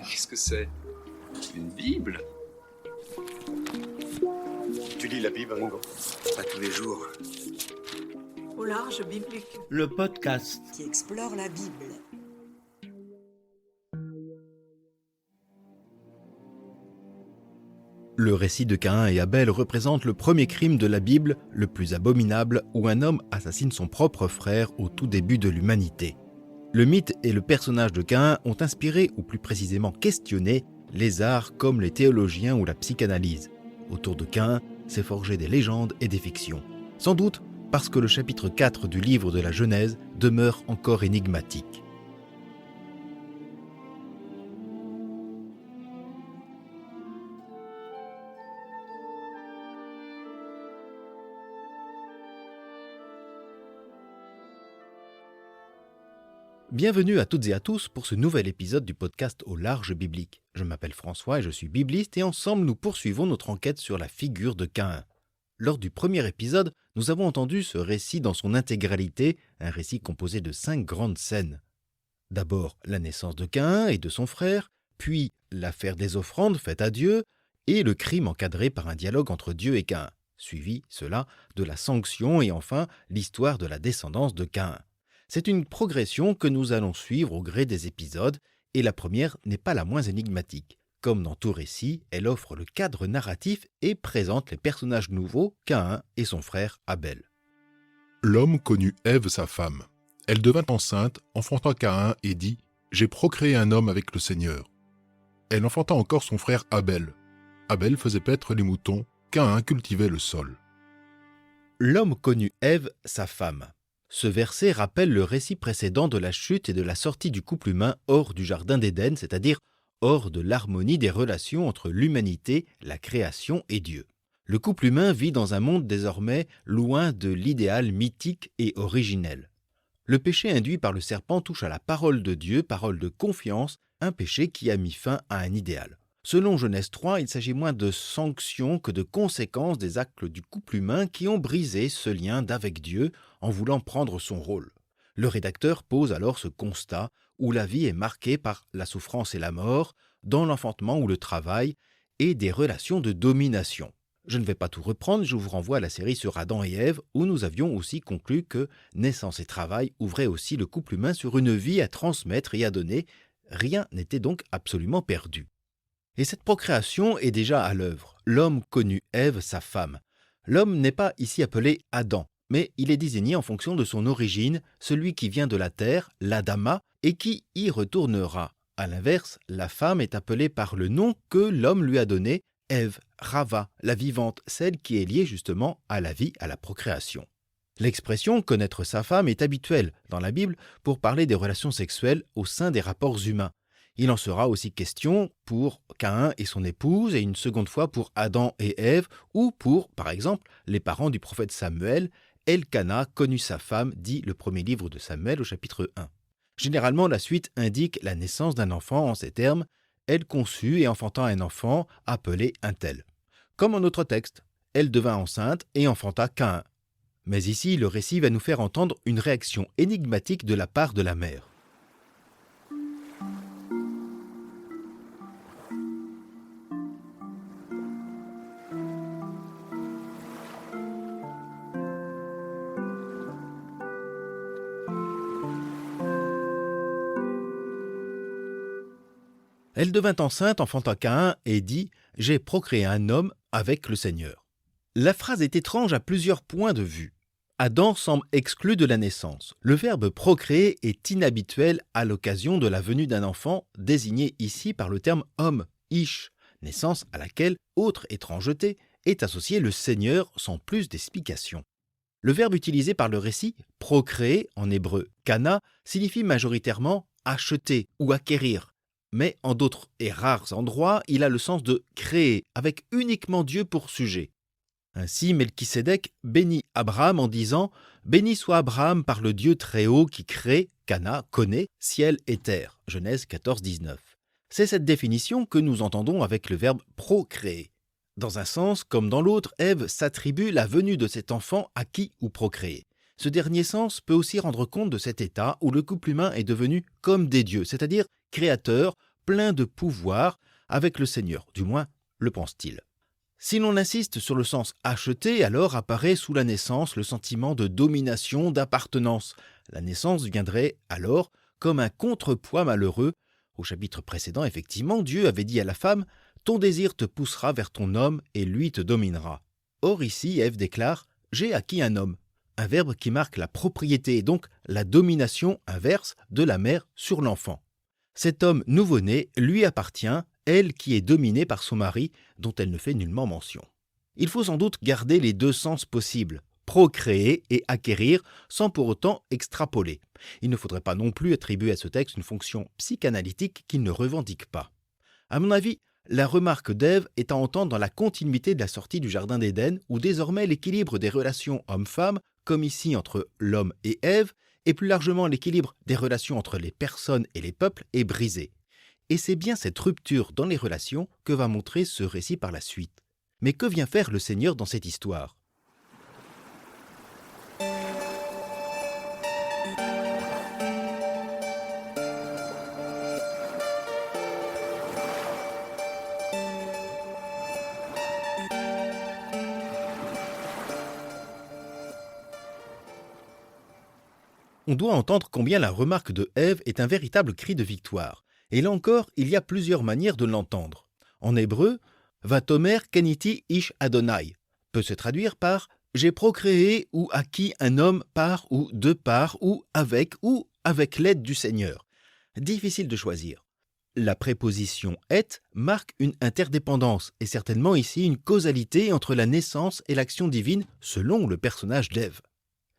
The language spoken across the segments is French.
Qu'est-ce que c'est? Une Bible? Tu lis la Bible, Ringo? Pas tous les jours. Au large biblique. Le podcast. Qui explore la Bible. Le récit de Caïn et Abel représente le premier crime de la Bible, le plus abominable, où un homme assassine son propre frère au tout début de l'humanité. Le mythe et le personnage de Caïn ont inspiré, ou plus précisément questionné, les arts comme les théologiens ou la psychanalyse. Autour de Caïn s'est forgé des légendes et des fictions. Sans doute parce que le chapitre 4 du livre de la Genèse demeure encore énigmatique. Bienvenue à toutes et à tous pour ce nouvel épisode du podcast Au large biblique. Je m'appelle François et je suis bibliste et ensemble nous poursuivons notre enquête sur la figure de Caïn. Lors du premier épisode, nous avons entendu ce récit dans son intégralité, un récit composé de 5 grandes scènes. D'abord la naissance de Caïn et de son frère, puis l'affaire des offrandes faites à Dieu et le crime encadré par un dialogue entre Dieu et Caïn, suivi, cela, de la sanction et enfin l'histoire de la descendance de Caïn. C'est une progression que nous allons suivre au gré des épisodes, et la première n'est pas la moins énigmatique. Comme dans tout récit, elle offre le cadre narratif et présente les personnages nouveaux, Caïn et son frère Abel. L'homme connut Ève sa femme. Elle devint enceinte, enfanta Caïn et dit « J'ai procréé un homme avec le Seigneur ». Elle enfanta encore son frère Abel. Abel faisait paître les moutons, Caïn cultivait le sol. L'homme connut Ève sa femme. Ce verset rappelle le récit précédent de la chute et de la sortie du couple humain hors du jardin d'Éden, c'est-à-dire hors de l'harmonie des relations entre l'humanité, la création et Dieu. Le couple humain vit dans un monde désormais loin de l'idéal mythique et originel. Le péché induit par le serpent touche à la parole de Dieu, parole de confiance, un péché qui a mis fin à un idéal. Selon Genèse 3, il s'agit moins de sanctions que de conséquences des actes du couple humain qui ont brisé ce lien d'avec Dieu en voulant prendre son rôle. Le rédacteur pose alors ce constat où la vie est marquée par la souffrance et la mort, dans l'enfantement ou le travail, et des relations de domination. Je ne vais pas tout reprendre, je vous renvoie à la série sur Adam et Ève, où nous avions aussi conclu que naissance et travail ouvraient aussi le couple humain sur une vie à transmettre et à donner. Rien n'était donc absolument perdu. Et cette procréation est déjà à l'œuvre. L'homme connut Ève, sa femme. L'homme n'est pas ici appelé Adam, mais il est désigné en fonction de son origine, celui qui vient de la terre, l'Adama, et qui y retournera. À l'inverse, la femme est appelée par le nom que l'homme lui a donné, Ève, Rava, la vivante, celle qui est liée justement à la vie, à la procréation. L'expression « connaître sa femme » est habituelle dans la Bible pour parler des relations sexuelles au sein des rapports humains. Il en sera aussi question pour Caïn et son épouse et une seconde fois pour Adam et Ève ou pour, par exemple, les parents du prophète Samuel. Elkana connut sa femme, dit le premier livre de Samuel au chapitre 1. Généralement, la suite indique la naissance d'un enfant en ces termes. Elle conçut et enfanta un enfant appelé un tel. Comme en notre texte, elle devint enceinte et enfanta Caïn. Mais ici, le récit va nous faire entendre une réaction énigmatique de la part de la mère. Elle devint enceinte, enfanta Caïn et dit « J'ai procréé un homme avec le Seigneur ». La phrase est étrange à plusieurs points de vue. Adam semble exclu de la naissance. Le verbe « procréer » est inhabituel à l'occasion de la venue d'un enfant, désigné ici par le terme « homme », ish, naissance à laquelle, autre étrangeté, est associé le Seigneur sans plus d'explication. Le verbe utilisé par le récit « procréer » en hébreu « kana » signifie majoritairement « acheter » ou « acquérir ». Mais en d'autres et rares endroits, il a le sens de créer, avec uniquement Dieu pour sujet. Ainsi, Melchisédek bénit Abraham en disant « Béni soit Abraham par le Dieu très haut qui crée, Cana, connaît, ciel et terre » Genèse 14, 19. C'est cette définition que nous entendons avec le verbe « procréer ». Dans un sens comme dans l'autre, Ève s'attribue la venue de cet enfant acquis ou procréé. Ce dernier sens peut aussi rendre compte de cet état où le couple humain est devenu comme des dieux, c'est-à-dire créateur, plein de pouvoir avec le Seigneur, du moins le pense-t-il. Si l'on insiste sur le sens acheté, alors apparaît sous la naissance le sentiment de domination, d'appartenance. La naissance viendrait alors comme un contrepoids malheureux. Au chapitre précédent, effectivement, Dieu avait dit à la femme « Ton désir te poussera vers ton homme et lui te dominera ». Or ici, Ève déclare « J'ai acquis un homme », un verbe qui marque la propriété et donc la domination inverse de la mère sur l'enfant. Cet homme nouveau-né lui appartient, elle qui est dominée par son mari, dont elle ne fait nullement mention. Il faut sans doute garder les deux sens possibles, procréer et acquérir, sans pour autant extrapoler. Il ne faudrait pas non plus attribuer à ce texte une fonction psychanalytique qu'il ne revendique pas. À mon avis, la remarque d'Ève est à entendre dans la continuité de la sortie du Jardin d'Éden, où désormais l'équilibre des relations homme-femme, comme ici entre l'homme et Ève, et plus largement l'équilibre des relations entre les personnes et les peuples est brisé. Et c'est bien cette rupture dans les relations que va montrer ce récit par la suite. Mais que vient faire le Seigneur dans cette histoire ? On doit entendre combien la remarque de Ève est un véritable cri de victoire. Et là encore, il y a plusieurs manières de l'entendre. En hébreu, « Vatomer keniti ish Adonai » peut se traduire par « J'ai procréé ou acquis un homme par ou de part ou avec l'aide du Seigneur ». Difficile de choisir. La préposition « et » marque une interdépendance et certainement ici une causalité entre la naissance et l'action divine selon le personnage d'Ève.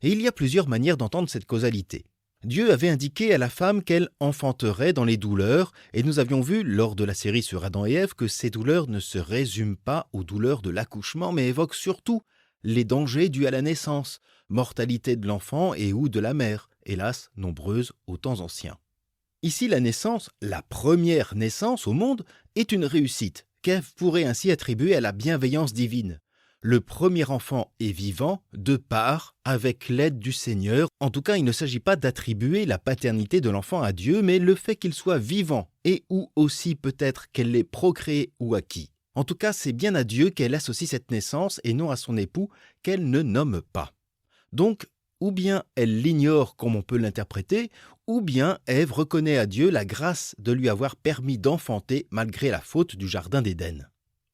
Et il y a plusieurs manières d'entendre cette causalité. Dieu avait indiqué à la femme qu'elle enfanterait dans les douleurs, et nous avions vu lors de la série sur Adam et Ève que ces douleurs ne se résument pas aux douleurs de l'accouchement, mais évoquent surtout les dangers dus à la naissance, mortalité de l'enfant et ou de la mère, hélas nombreuses aux temps anciens. Ici, la naissance, la première naissance au monde, est une réussite, qu'Ève pourrait ainsi attribuer à la bienveillance divine. Le premier enfant est vivant, de part, avec l'aide du Seigneur. En tout cas, il ne s'agit pas d'attribuer la paternité de l'enfant à Dieu, mais le fait qu'il soit vivant et ou aussi peut-être qu'elle l'ait procréé ou acquis. En tout cas, c'est bien à Dieu qu'elle associe cette naissance et non à son époux qu'elle ne nomme pas. Donc, ou bien elle l'ignore comme on peut l'interpréter, ou bien Ève reconnaît à Dieu la grâce de lui avoir permis d'enfanter malgré la faute du Jardin d'Éden.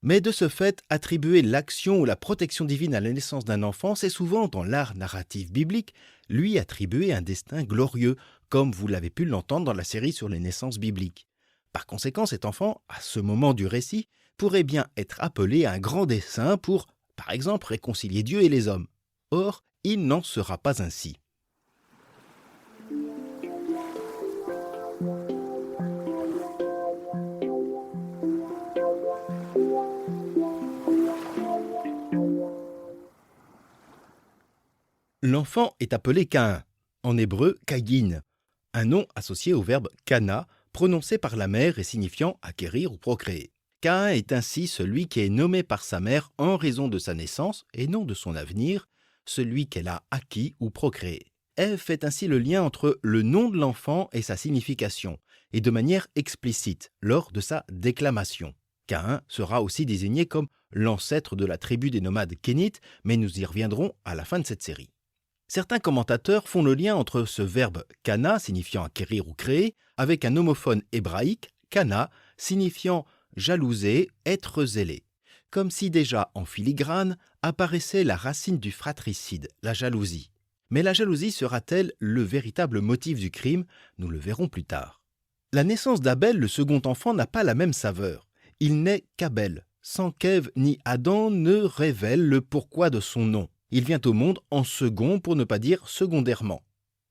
Mais de ce fait, attribuer l'action ou la protection divine à la naissance d'un enfant, c'est souvent, dans l'art narratif biblique, lui attribuer un destin glorieux, comme vous l'avez pu l'entendre dans la série sur les naissances bibliques. Par conséquent, cet enfant, à ce moment du récit, pourrait bien être appelé à un grand dessein pour, par exemple, réconcilier Dieu et les hommes. Or, il n'en sera pas ainsi. L'enfant est appelé Caïn, en hébreu Caïn, un nom associé au verbe kana, prononcé par la mère et signifiant acquérir ou procréer. Caïn est ainsi celui qui est nommé par sa mère en raison de sa naissance et non de son avenir, celui qu'elle a acquis ou procréé. Ève fait ainsi le lien entre le nom de l'enfant et sa signification, et de manière explicite lors de sa déclamation. Caïn sera aussi désigné comme l'ancêtre de la tribu des nomades kénites, mais nous y reviendrons à la fin de cette série. Certains commentateurs font le lien entre ce verbe « kana » signifiant acquérir ou créer avec un homophone hébraïque « kana » signifiant jalouser, être zélé, comme si déjà en filigrane apparaissait la racine du fratricide, la jalousie. Mais la jalousie sera-t-elle le véritable motif du crime ? Nous le verrons plus tard. La naissance d'Abel, le second enfant, n'a pas la même saveur. Il n'est qu'Abel, sans qu'Ève ni Adam ne révèlent le pourquoi de son nom. Il vient au monde en second pour ne pas dire secondairement.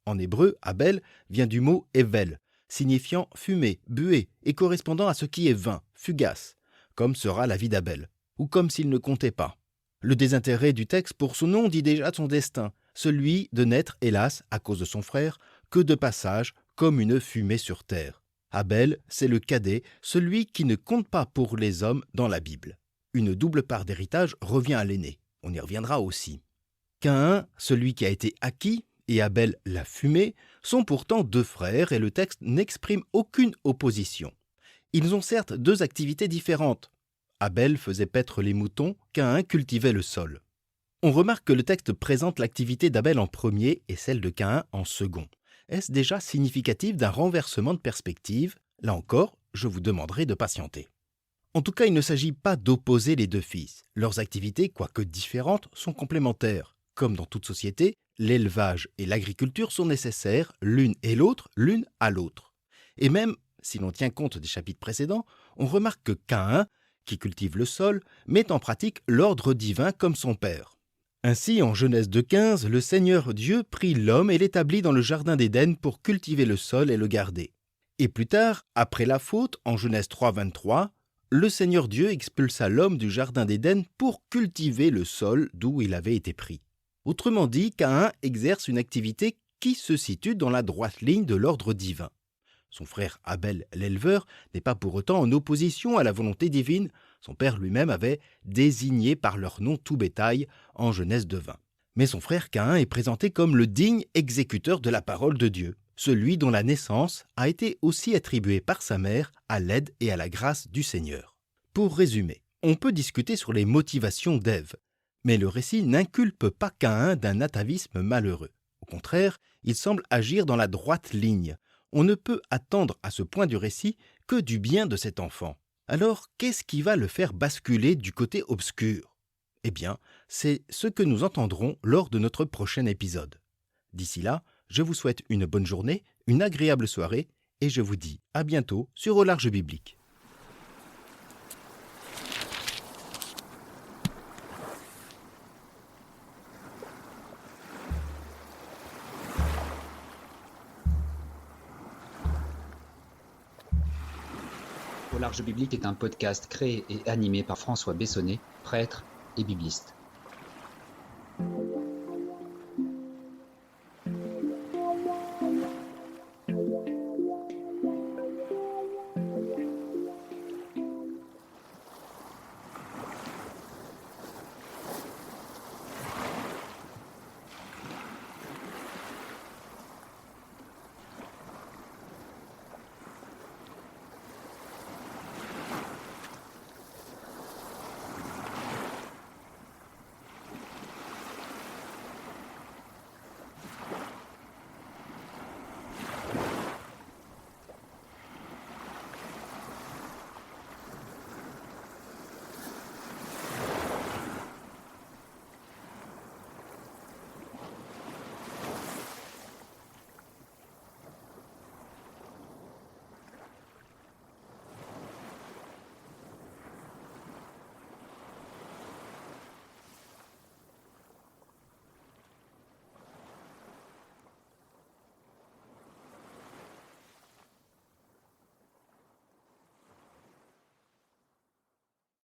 En hébreu, Abel vient du mot « evel », signifiant fumer, buée et correspondant à ce qui est vain, fugace, comme sera la vie d'Abel, ou comme s'il ne comptait pas. Le désintérêt du texte pour son nom dit déjà son destin, celui de n'être, hélas, à cause de son frère, que de passage, comme une fumée sur terre. Abel, c'est le cadet, celui qui ne compte pas pour les hommes dans la Bible. Une double part d'héritage revient à l'aîné. On y reviendra aussi. Caïn, celui qui a été acquis, et Abel, la fumée, sont pourtant deux frères et le texte n'exprime aucune opposition. Ils ont certes deux activités différentes. Abel faisait paître les moutons, Caïn cultivait le sol. On remarque que le texte présente l'activité d'Abel en premier et celle de Caïn en second. Est-ce déjà significatif d'un renversement de perspective? Là encore, je vous demanderai de patienter. En tout cas, il ne s'agit pas d'opposer les deux fils. Leurs activités, quoique différentes, sont complémentaires. Comme dans toute société, l'élevage et l'agriculture sont nécessaires, l'une et l'autre, l'une à l'autre. Et même, si l'on tient compte des chapitres précédents, on remarque que Caïn, qui cultive le sol, met en pratique l'ordre divin comme son père. Ainsi, en Genèse 2,15, le Seigneur Dieu prit l'homme et l'établit dans le jardin d'Éden pour cultiver le sol et le garder. Et plus tard, après la faute, en Genèse 3,23, le Seigneur Dieu expulsa l'homme du jardin d'Éden pour cultiver le sol d'où il avait été pris. Autrement dit, Caïn exerce une activité qui se situe dans la droite ligne de l'ordre divin. Son frère Abel, l'éleveur, n'est pas pour autant en opposition à la volonté divine. Son père lui-même avait désigné par leur nom tout bétail en Genèse 2,20. Mais son frère Caïn est présenté comme le digne exécuteur de la parole de Dieu, celui dont la naissance a été aussi attribuée par sa mère à l'aide et à la grâce du Seigneur. Pour résumer, on peut discuter sur les motivations d'Ève, mais le récit n'inculpe pas Caïn d'un atavisme malheureux. Au contraire, il semble agir dans la droite ligne. On ne peut attendre à ce point du récit que du bien de cet enfant. Alors, qu'est-ce qui va le faire basculer du côté obscur? Eh bien, c'est ce que nous entendrons lors de notre prochain épisode. D'ici là, je vous souhaite une bonne journée, une agréable soirée, et je vous dis à bientôt sur Au Large Biblique. Au Large Biblique est un podcast créé et animé par François Bessonnet, prêtre et bibliste.